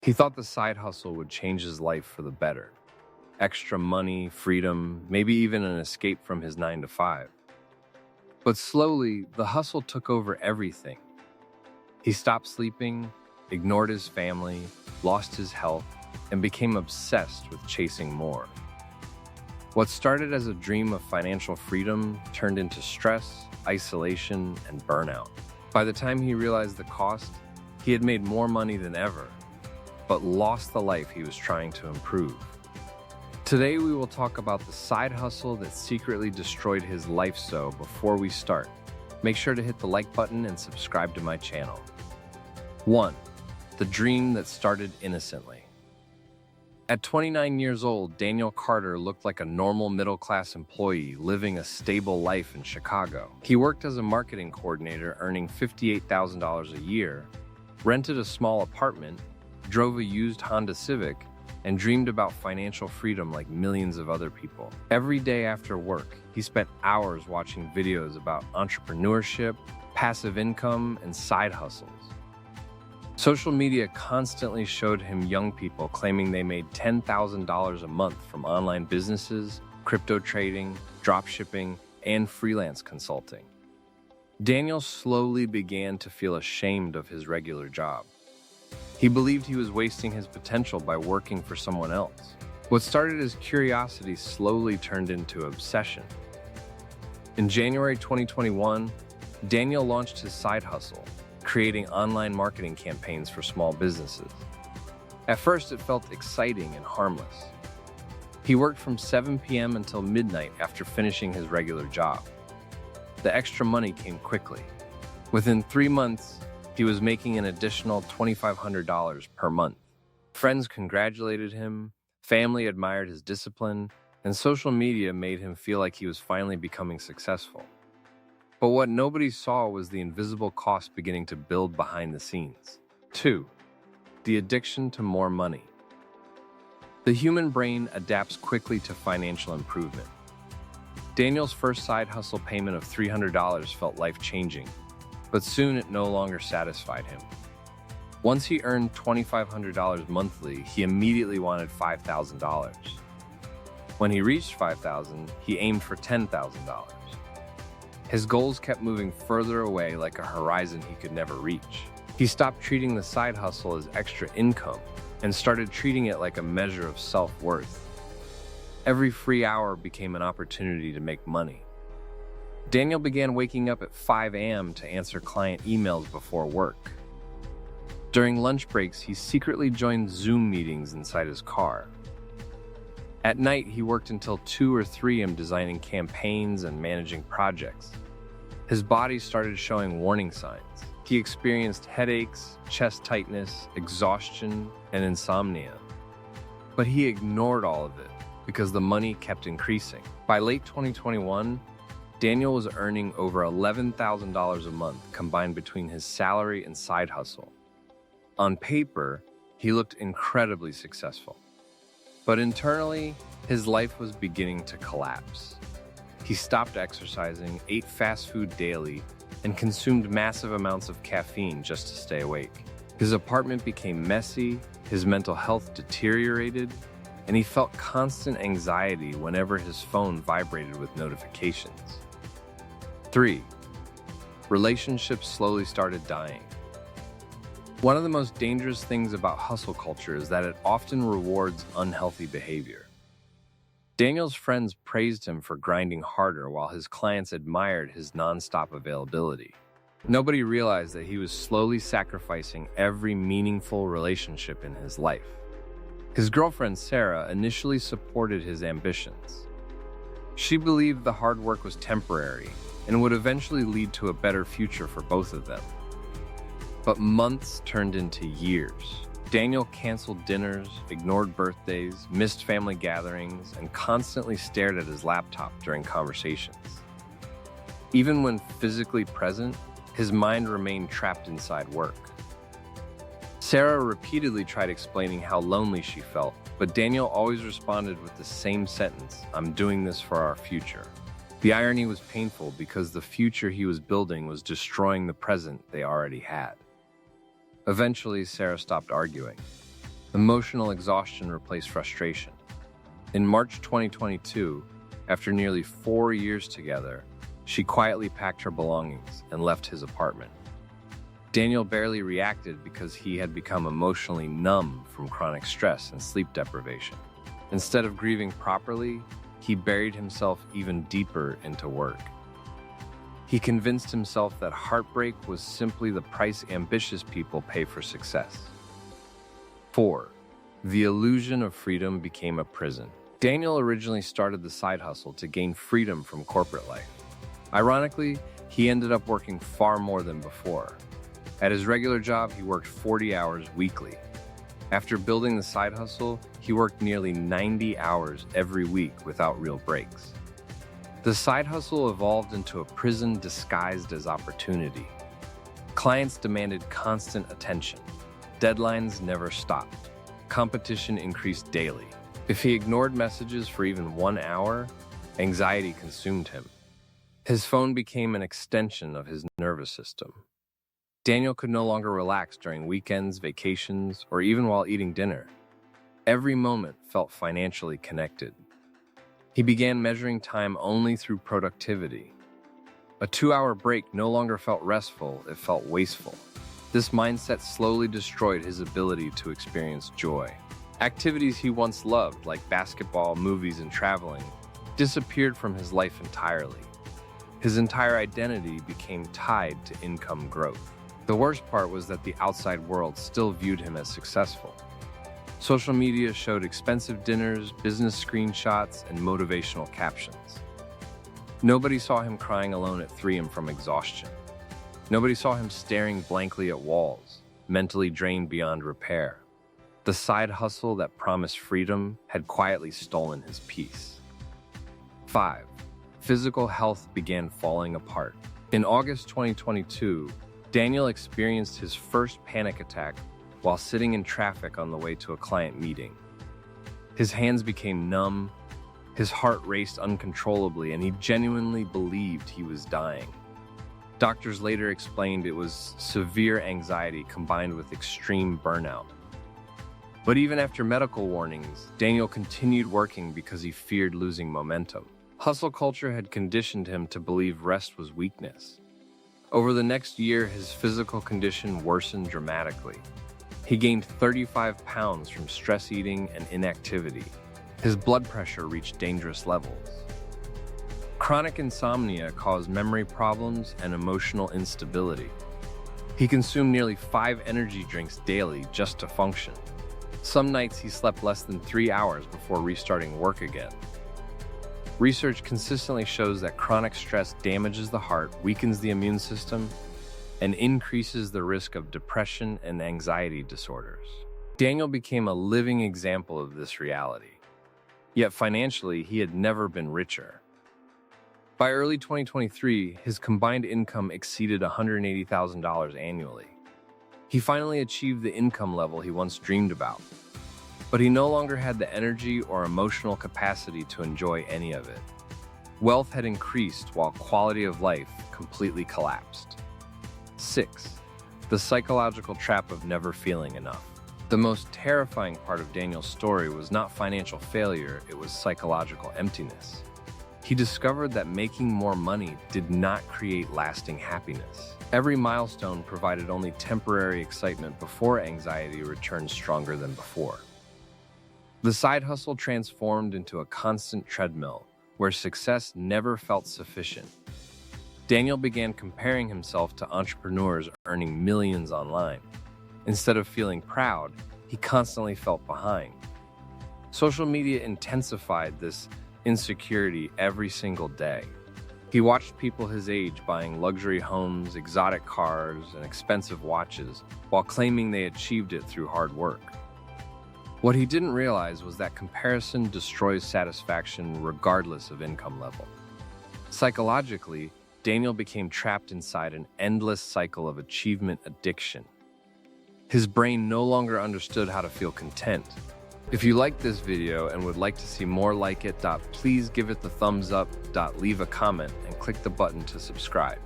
He thought the side hustle would change his life for the better. Extra money, freedom, maybe even an escape from his 9 to 5. But slowly, the hustle took over everything. He stopped sleeping, ignored his family, lost his health, and became obsessed with chasing more. What started as a dream of financial freedom turned into stress, isolation, and burnout. By the time he realized the cost, he had made more money than ever, but lost the life he was trying to improve. Today, we will talk about the side hustle that secretly destroyed his life. So before we start, make sure to hit the like button and subscribe to my channel. 1. The dream that started innocently. At 29 years old, Daniel Carter looked like a normal middle-class employee living a stable life in Chicago. He worked as a marketing coordinator, earning $58,000 a year, rented a small apartment, drove a used Honda Civic, and dreamed about financial freedom like millions of other people. Every day after work, he spent hours watching videos about entrepreneurship, passive income, and side hustles. Social media constantly showed him young people claiming they made $10,000 a month from online businesses, crypto trading, dropshipping, and freelance consulting. Daniel slowly began to feel ashamed of his regular job. He believed he was wasting his potential by working for someone else. What started as curiosity slowly turned into obsession. In January 2021, Daniel launched his side hustle, creating online marketing campaigns for small businesses. At first, it felt exciting and harmless. He worked from 7 p.m. until midnight after finishing his regular job. The extra money came quickly. Within 3 months, he was making an additional $2,500 per month. Friends congratulated him, family admired his discipline, and social media made him feel like he was finally becoming successful. But what nobody saw was the invisible cost beginning to build behind the scenes. 2. The addiction to more money. The human brain adapts quickly to financial improvement. Daniel's first side hustle payment of $300 felt life-changing, but soon it no longer satisfied him. Once he earned $2,500 monthly, he immediately wanted $5,000. When he reached $5,000, he aimed for $10,000. His goals kept moving further away like a horizon he could never reach. He stopped treating the side hustle as extra income and started treating it like a measure of self-worth. Every free hour became an opportunity to make money. Daniel began waking up at 5 a.m. to answer client emails before work. During lunch breaks, he secretly joined Zoom meetings inside his car. At night, he worked until 2 or 3 a.m. designing campaigns and managing projects. His body started showing warning signs. He experienced headaches, chest tightness, exhaustion, and insomnia. But he ignored all of it because the money kept increasing. By late 2021, Daniel was earning over $11,000 a month combined between his salary and side hustle. On paper, he looked incredibly successful. But internally, his life was beginning to collapse. He stopped exercising, ate fast food daily, and consumed massive amounts of caffeine just to stay awake. His apartment became messy, his mental health deteriorated, and he felt constant anxiety whenever his phone vibrated with notifications. 3. Relationships slowly started dying. One of the most dangerous things about hustle culture is that it often rewards unhealthy behavior. Daniel's friends praised him for grinding harder while his clients admired his nonstop availability. Nobody realized that he was slowly sacrificing every meaningful relationship in his life. His girlfriend Sarah initially supported his ambitions. She believed the hard work was temporary and would eventually lead to a better future for both of them. But months turned into years. Daniel canceled dinners, ignored birthdays, missed family gatherings, and constantly stared at his laptop during conversations. Even when physically present, his mind remained trapped inside work. Sarah repeatedly tried explaining how lonely she felt, but Daniel always responded with the same sentence, "I'm doing this for our future." The irony was painful because the future he was building was destroying the present they already had. Eventually, Sarah stopped arguing. Emotional exhaustion replaced frustration. In March 2022, after nearly 4 years together, she quietly packed her belongings and left his apartment. Daniel barely reacted because he had become emotionally numb from chronic stress and sleep deprivation. Instead of grieving properly, he buried himself even deeper into work. He convinced himself that heartbreak was simply the price ambitious people pay for success. 4. The illusion of freedom became a prison. Daniel originally started the side hustle to gain freedom from corporate life. Ironically, he ended up working far more than before. At his regular job, he worked 40 hours weekly. After building the side hustle, he worked nearly 90 hours every week without real breaks. The side hustle evolved into a prison disguised as opportunity. Clients demanded constant attention. Deadlines never stopped. Competition increased daily. If he ignored messages for even 1 hour, anxiety consumed him. His phone became an extension of his nervous system. Daniel could no longer relax during weekends, vacations, or even while eating dinner. Every moment felt financially connected. He began measuring time only through productivity. A 2-hour break no longer felt restful, it felt wasteful. This mindset slowly destroyed his ability to experience joy. Activities he once loved, like basketball, movies, and traveling, disappeared from his life entirely. His entire identity became tied to income growth. The worst part was that the outside world still viewed him as successful. Social media showed expensive dinners, business screenshots, and motivational captions. Nobody saw him crying alone at 3 a.m. from exhaustion. Nobody saw him staring blankly at walls, mentally drained beyond repair. The side hustle that promised freedom had quietly stolen his peace. 5. Physical health began falling apart. In August 2022, Daniel experienced his first panic attack while sitting in traffic on the way to a client meeting. His hands became numb, his heart raced uncontrollably, and he genuinely believed he was dying. Doctors later explained it was severe anxiety combined with extreme burnout. But even after medical warnings, Daniel continued working because he feared losing momentum. Hustle culture had conditioned him to believe rest was weakness. Over the next year, his physical condition worsened dramatically. He gained 35 pounds from stress eating and inactivity. His blood pressure reached dangerous levels. Chronic insomnia caused memory problems and emotional instability. He consumed nearly 5 energy drinks daily just to function. Some nights he slept less than 3 hours before restarting work again. Research consistently shows that chronic stress damages the heart, weakens the immune system, and increases the risk of depression and anxiety disorders. Daniel became a living example of this reality. Yet financially, he had never been richer. By early 2023, his combined income exceeded $180,000 annually. He finally achieved the income level he once dreamed about. But he no longer had the energy or emotional capacity to enjoy any of it. Wealth had increased while quality of life completely collapsed. 6. The psychological trap of never feeling enough. The most terrifying part of Daniel's story was not financial failure, it was psychological emptiness. He discovered that making more money did not create lasting happiness. Every milestone provided only temporary excitement before anxiety returned stronger than before. The side hustle transformed into a constant treadmill where success never felt sufficient. Daniel began comparing himself to entrepreneurs earning millions online. Instead of feeling proud, he constantly felt behind. Social media intensified this insecurity every single day. He watched people his age buying luxury homes, exotic cars, and expensive watches, while claiming they achieved it through hard work. What he didn't realize was that comparison destroys satisfaction regardless of income level. Psychologically, Daniel became trapped inside an endless cycle of achievement addiction. His brain no longer understood how to feel content. If you liked this video and would like to see more like it, please give it the thumbs up, leave a comment, and click the button to subscribe.